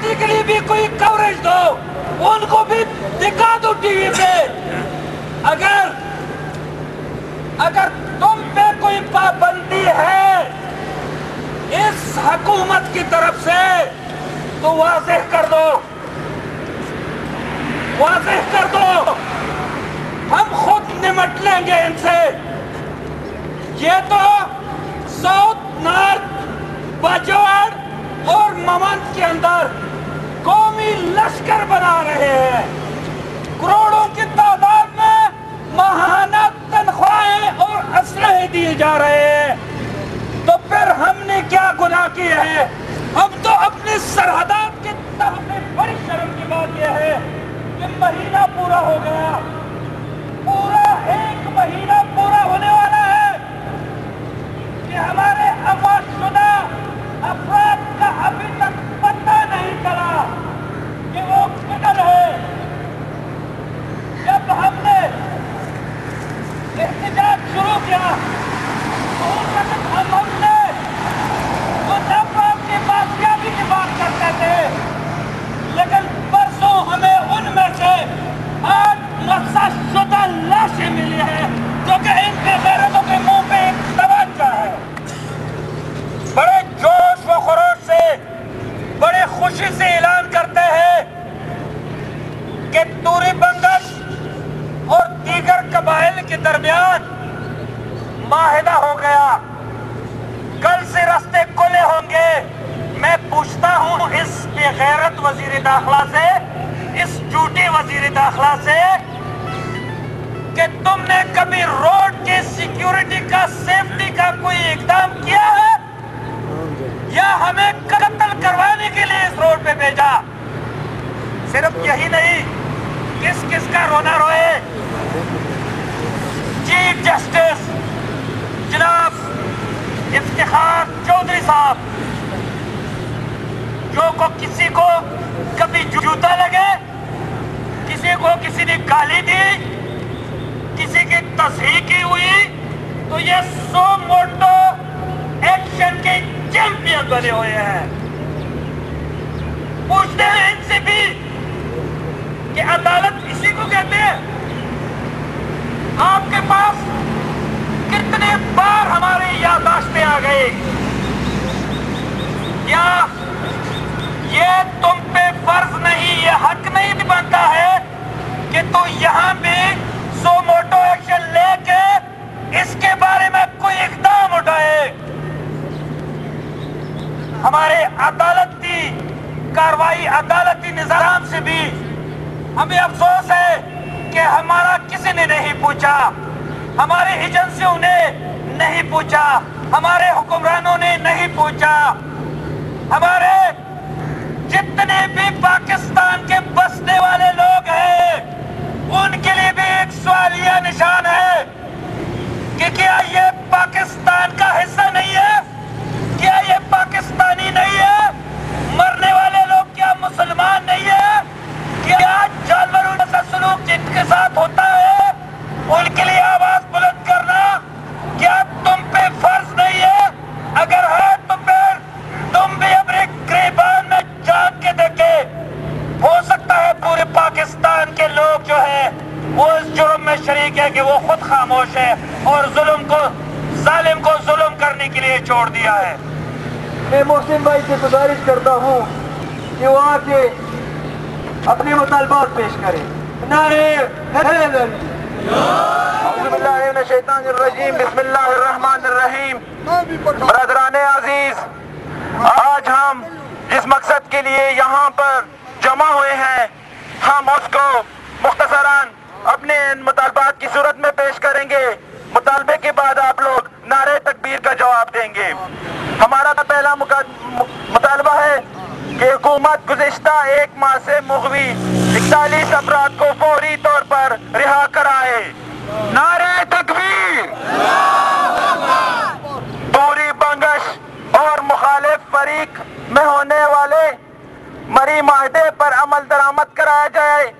Party کے لیے بھی کوئی کوریج دو، ان کو بھی دکھا دو ٹی وی پہ۔ اگر تم پہ کوئی پابندی ہے اس حکومت کی طرف سے تو واضح کر دو، واضح کر دو، ہم خود نمٹ لیں گے ان سے۔ یہ تو ساؤتھ، نارتھ، باجوڑ اور ممند کے اندر قومی لشکر بنا رہے ہیں، کروڑوں کی تعداد میں ماہانہ تنخواہیں اور اسلحے دیے جا رہے ہیں، تو پھر ہم نے کیا گناہ کیا ہے؟ ہم تو اپنی سرحدات کے تحت بڑی شرم کی بات یہ ہے کہ مہینہ پورا ہو گیا، پورا 1 مہینہ پورا ہونے والا ہے کہ ہمارے اغوا شدہ افراد کا ابھی تک پتہ نہیں چلا کہ وہ کدھر ہے۔ جب ہم نے احتجاج شروع کیا تو اس وقت ہم نے تو جب اپنی بازیابی کی بات کرتے تھے، لیکن پرسوں ہمیں ان میں سے 8 مسح شدہ لاشیں ملی ہیں جو کہ ان کے غیرتوں کے منہ پہ ایک توجہ ہے۔ بڑے جوش و خروش سے، بڑے خوشی سے اعلان کرتے ہیں کہ توری بنگش اور دیگر قبائل کے درمیان معاہدہ ہو گیا، کل سے راستے کھلے ہوں گے۔ میں پوچھتا ہوں اس بے غیرت وزیر داخلہ سے، اس جھوٹی وزیر داخلہ سے، کہ تم نے کبھی روڈ کی سیکیورٹی کا، سیفٹی کا کوئی اقدام کیا ہے یا ہمیں قتل کروانے کے لیے اس روڈ پہ بھیجا؟ صرف یہی نہیں، کس کس کا رونا روئے؟ چیف جسٹس جناب افتخار چودھری صاحب، جو کو کسی کو کبھی جوتا لگے، کسی کو کسی نے گالی دی، کسی کی تصحیح کی ہوئی، تو یہ سو موٹو ایکشن کے چیمپئن بنے ہوئے ہیں۔ پوچھتے ہیں ان سے بھی کہ عدالت اسی کو کہتے ہیں؟ آپ کے پاس کتنے بار ہماری یادداشتیں آ گئی؟ یا یہ تم پہ فرض نہیں، یہ حق نہیں بنتا ہے کہ تو یہاں بھی سو موٹو ایکشن لے کے اس کے بارے میں کوئی اقدام اٹھائے؟ ہمارے عدالتی کاروائی، عدالتی نظام سے بھی ہمیں افسوس ہے کہ ہمارا کسی نے نہیں پوچھا، ہماری ایجنسیوں نے نہیں پوچھا، ہمارے حکمرانوں نے نہیں پوچھا، ہمارے جتنے بھی پاکستان کے بسنے والے لوگ ہیں ان کے لیے بھی ایک سوالیہ نشان ہے کہ کیا یہ پاکستان کا حصہ نہیں ہے؟ کیا یہ پاکستانی نہیں ہے؟ مرنے والے لوگ کیا مسلمان نہیں ہے؟ کیا جانوروں جیسا سلوک جن کے ساتھ ہوتا ہے ان کے لیے آواز بلند کرنا کیا تم پہ فرض نہیں ہے؟ اگر ہے تو پھر تم بھی اپنے گریبان میں جان کے دیکھے۔ ہو سکتا ہے پورے پاکستان کے لوگ جو ہے وہ اس جرم میں شریک ہے کہ وہ خود خاموش ہے اور ظالم کو ظلم کرنے کے لیے چھوڑ دیا ہے۔ میں محسن بھائی سے گزارش کرتا ہوں کہ وہ آ کے اپنے مطالبات پیش کریں۔ نعرے حیدر! اعوذ باللہ من الشیطان الرجیم، بسم اللہ الرحمن الرحیم۔ برادران عزیز، آج ہم جس مقصد کے لیے یہاں پر جمع ہوئے ہیں ہم اس کو مختصراً اپنے مطالبات کی صورت میں پیش کریں گے۔ مطالبے کے بعد آپ لوگ نعرے تکبیر کا جواب دیں گے۔ ہمارا پہلا مطالبہ ہے کہ حکومت گزشتہ 1 ماہ سے مغوی 41 افراد کو فوری طور پر رہا کرائے۔ نعرے تکبیر! توری بنگش اور مخالف فریق میں ہونے والے مری معاہدے پر عمل درآمد کرایا جائے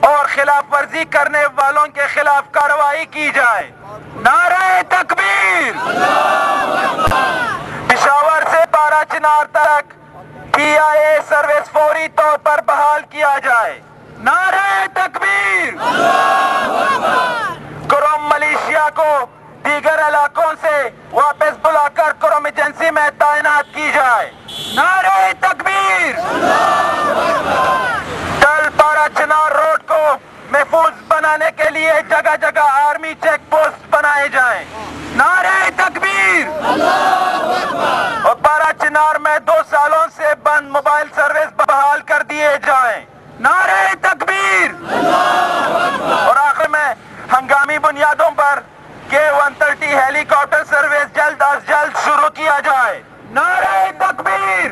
اور خلاف ورزی کرنے والوں کے خلاف کارروائی کی جائے۔ نعرہ تکبیر! پشاور سے پارا چنار تک PIA سروس فوری طور پر بحال کیا جائے۔ نعرہ تکبیر! کروم ملیشیا کو دیگر علاقوں سے واپس بلا کر کروم ایجنسی میں تعینات کی جائے۔ نعرہ تکبیر! ڈل پارا چنار روڈ کو محفوظ بنانے کے لیے جگہ جگہ آرمی چیک پوسٹ بنائے جائیں۔ نعرہ تکبیر! اور پارا چنار میں 2 سالوں سے بند موبائل سروس بحال کر دیے جائیں۔ نعرہ تکبیر! اور آخر میں ہنگامی بنیادوں پر K-130 ہیلی کاپٹر سروس جلد از جلد شروع کیا جائے۔ نعرہ تکبیر!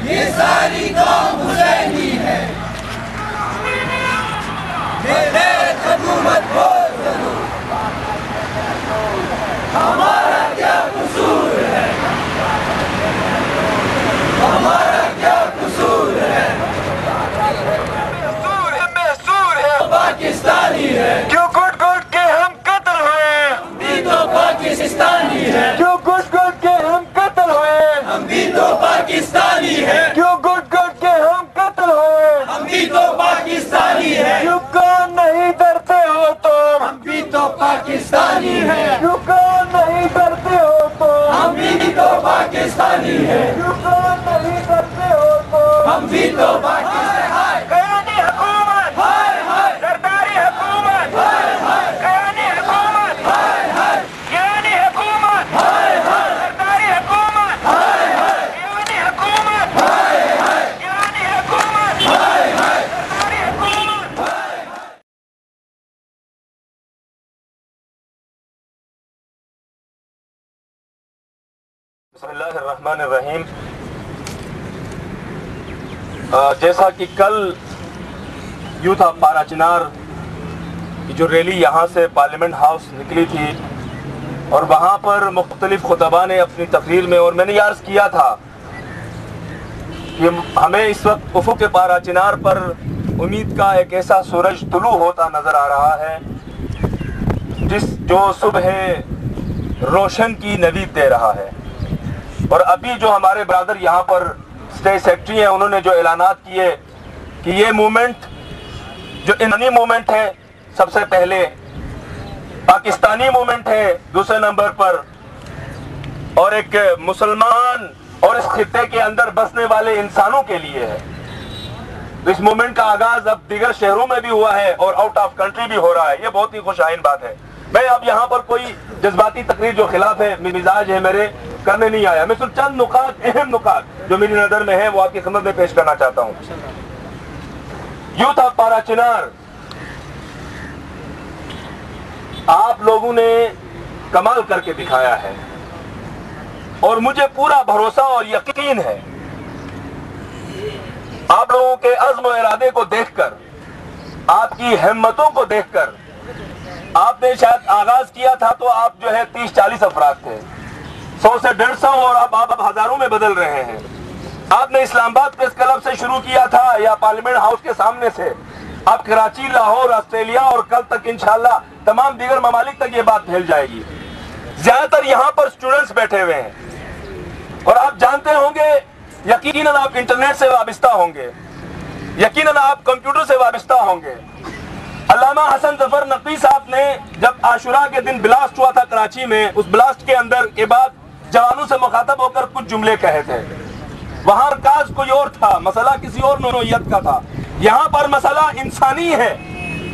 یہ ساری قوم حسینی ہے، بغیر حکومت بول دو، ہمارا کیا قصور ہے، ہمارا کیا قصور ہے، محصور ہے پاکستانی ہے، کیوں گٹ گٹ کے ہم قتل ہوئے، ہم بھی تو پاکستانی ہے، کیوں گٹ گٹ کے ہم قتل ہوئے، ہم بھی تو پاکستانی ہے، کیوں گٹ گٹ کے ہم قتل ہوئے، ہم بھی تو پاکستانی ہے، کیوں کان نہیں ڈرتے ہو تم، ہم بھی تو پاکستانی ہے، کیوں کان نہیں ڈرتے ہو تم، ہم بھی تو پاکستانی ہے، کیوں کان نہیں ڈرتے ہو تم، ہم بھی تو پاکستانی ہے، قیادی حکومت، سرداری حکومت، قیادی حکومت، قیادی حکومت، سرداری حکومت، قیادی حکومت، قیادی حکومت، سرداری حکومت۔ بسم اللہ الرحمن الرحیم۔ جیسا کہ کل یوتھ آف پارا چنار کی جو ریلی یہاں سے پارلیمنٹ ہاؤس نکلی تھی اور وہاں پر مختلف خطباء نے اپنی تقریر میں، اور میں نے یہ عرض کیا تھا کہ ہمیں اس وقت افق پارا چنار پر امید کا ایک ایسا سورج طلوع ہوتا نظر آ رہا ہے جو صبح روشن کی نوید دے رہا ہے۔ اور ابھی جو ہمارے برادر یہاں پر اسٹیٹ سیکرٹری ہیں، انہوں نے جو اعلانات کیے کہ یہ موومنٹ جو انسانی موومنٹ ہے، سب سے پہلے پاکستانی موومنٹ ہے دوسرے نمبر پر، اور ایک مسلمان اور اس خطے کے اندر بسنے والے انسانوں کے لیے ہے۔ تو اس موومنٹ کا آغاز اب دیگر شہروں میں بھی ہوا ہے اور آؤٹ آف کنٹری بھی ہو رہا ہے. یہ بہت ہی خوش آئین بات ہے. میں اب یہاں پر کوئی جذباتی تقریر جو خلاف ہے مزاج ہے میرے کرنے نہیں آیا. میں صرف چند نکات، اہم نکات جو میری نظر میں ہے وہ آپ کی خدمت میں پیش کرنا چاہتا ہوں. یوتھ آف پارا چنار، آپ لوگوں نے کمال کر کے دکھایا ہے اور مجھے پورا بھروسہ اور یقین ہے آپ لوگوں کے عزم و ارادے کو دیکھ کر، آپ کی ہمتوں کو دیکھ کر. آپ نے شاید آغاز کیا تھا تو آپ جو ہے 30-40 افراد تھے، 100 سے 150 اور اب آپ ہزاروں میں بدل رہے ہیں. آپ نے اسلام آباد پریس کلب سے شروع کیا تھا یا پارلیمنٹ ہاؤس کے سامنے سے، اب کراچی، لاہور، آسٹریلیا اور کل تک انشاءاللہ تمام دیگر ممالک تک یہ بات پھیل جائے گی. زیادہ تر یہاں پر اسٹوڈنٹس بیٹھے ہوئے ہیں اور آپ جانتے ہوں گے، یقیناً آپ انٹرنیٹ سے وابستہ ہوں گے، یقیناً آپ کمپیوٹر سے وابستہ ہوں گے. علامہ حسن ظفر نقوی صاحب نے جب عاشوراء کے دن بلاسٹ ہوا تھا کراچی میں، اس بلاسٹ کے اندر کے بعد جوانوں سے مخاطب ہو کر کچھ جملے کہے تھے. وہاں مرکز کوئی اور تھا، مسئلہ کسی اور نوعیت کا تھا. یہاں پر مسئلہ انسانی ہے،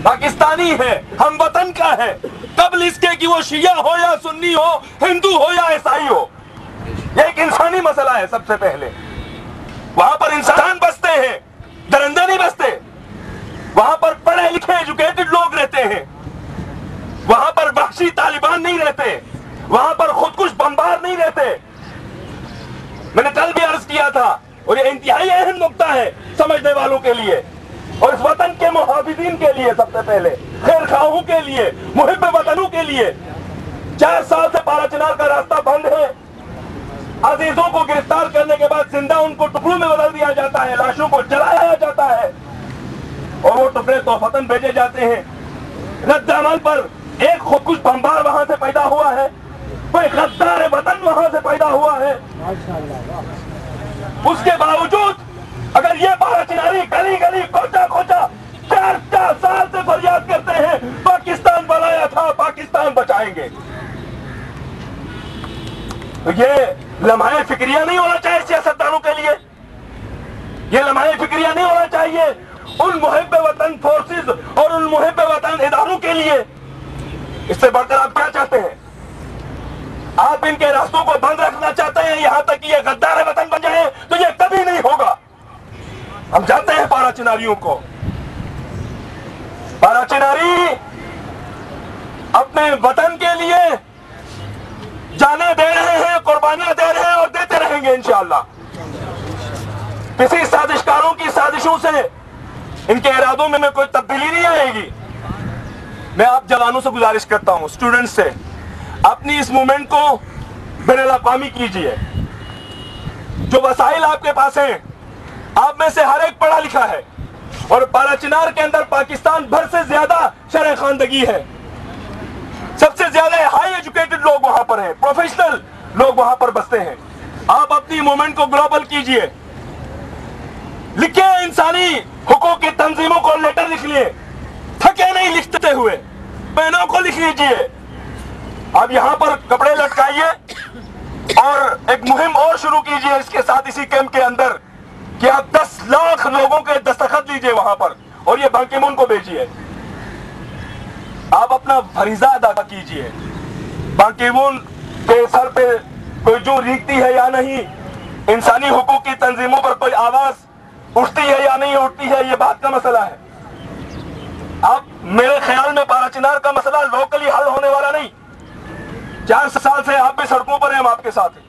پاکستانی ہے، ہم وطن کا ہے، قبل اس کے کہ وہ شیعہ ہو یا سنی ہو، ہندو ہو یا عیسائی ہو. یہ ایک انسانی مسئلہ ہے. سب سے پہلے وہاں پر انسان بستے ہیں، درندے نہیں بستے. وہاں پر پڑھے لکھے ایجوکیٹڈ لوگ رہتے ہیں. وہاں پر وحشی طالبان نہیں رہتے. وہاں پر خودکش بمبار نہیں رہتے. میں نے کل بھی عرض کیا تھا اور یہ انتہائی اہم نقطہ ہے سمجھنے والوں کے لیے اور اس وطن کے محافظین کے لیے، سب سے پہلے خیر خواہوں کے لیے، محب وطنوں کے لیے. 4 سال سے پارا چنار کا راستہ بند ہے. عزیزوں کو گرفتار کرنے کے بعد زندہ ان کو ٹکڑوں میں بدل دیا جاتا ہے، لاشوں کو جلایا جاتا ہے اور وہ ٹکڑے توفتاً بھیجے جاتے ہیں. رد عمل پر ایک خودکش بمبار وہاں سے پیدا ہوا ہے، کوئی غدار وطن وہاں سے پیدا ہوا ہے. اس کے باوجود اگر یہ پارا چناری گلی گلی کوچا کوچا 4 سال سے فریاد کرتے ہیں پاکستان بنایا تھا، پاکستان بچائیں گے، تو یہ لمحہ فکریہ نہیں ہونا چاہیے سیاستدانوں کے لیے. یہ لمحہ فکریہ نہیں ہونا چاہیے ان محب وطن فورسز اور ان محب وطن اداروں کے لیے. اس سے بڑھ کر آپ کیا چاہتے ہیں؟ آپ ان کے راستوں کو بند رکھنا چاہتے ہیں یہاں تک کہ یہ غدار وطن بن جائے، تو یہ کبھی نہیں ہوگا. ہم جانتے ہیں پارا چناریوں کو. پارا چناری اپنے وطن کے لیے جانیں دے رہے ہیں، قربانیاں دے رہے ہیں اور دیتے رہیں گے انشاءاللہ. کسی سازشکاروں کی سازشوں سے ان کے ارادوں میں کوئی تبدیلی نہیں آئے گی. میں آپ جوانوں سے گزارش کرتا ہوں، اسٹوڈنٹ سے، اپنی اس موومنٹ کو بین الاقوامی کیجئے. جو وسائل آپ کے پاس ہیں، آپ میں سے ہر ایک پڑھا لکھا ہے اور پارا چنار کے اندر پاکستان بھر سے زیادہ شرح خواندگی ہے. سب سے زیادہ ہائی ایجوکیٹڈ لوگ وہاں پر ہیں، پروفیشنل لوگ وہاں پر بستے ہیں. آپ اپنی موومنٹ کو گلوبل کیجئے. لکھیں انسانی حقوق کی تنظیموں کو لیٹر لکھ لیے، تھکے نہیں لکھتے ہوئے، بہنوں کو لکھ لیجئے. آپ یہاں پر کپڑے لٹکائیے اور ایک مہم اور شروع کیجئے اس کے ساتھ اسی کیمپ کے اندر کہ آپ 10 لاکھ لوگوں کے دستخط لیجئے وہاں پر اور یہ بان کی مون کو بھیجئے. آپ اپنا فریضہ ادا کیجئے. بان کی مون کے سر پہ کوئی جو ریگتی ہے یا نہیں، انسانی حقوق کی تنظیموں پر کوئی آواز اٹھتی ہے یا نہیں اٹھتی ہے، یہ بات کا مسئلہ ہے. آپ میرے خیال میں پارا چنار کا مسئلہ لوکلی حل ہونے والا نہیں. 4 سال سے آپ بھی سڑکوں پر ہیں، ہم آپ کے ساتھ ہیں.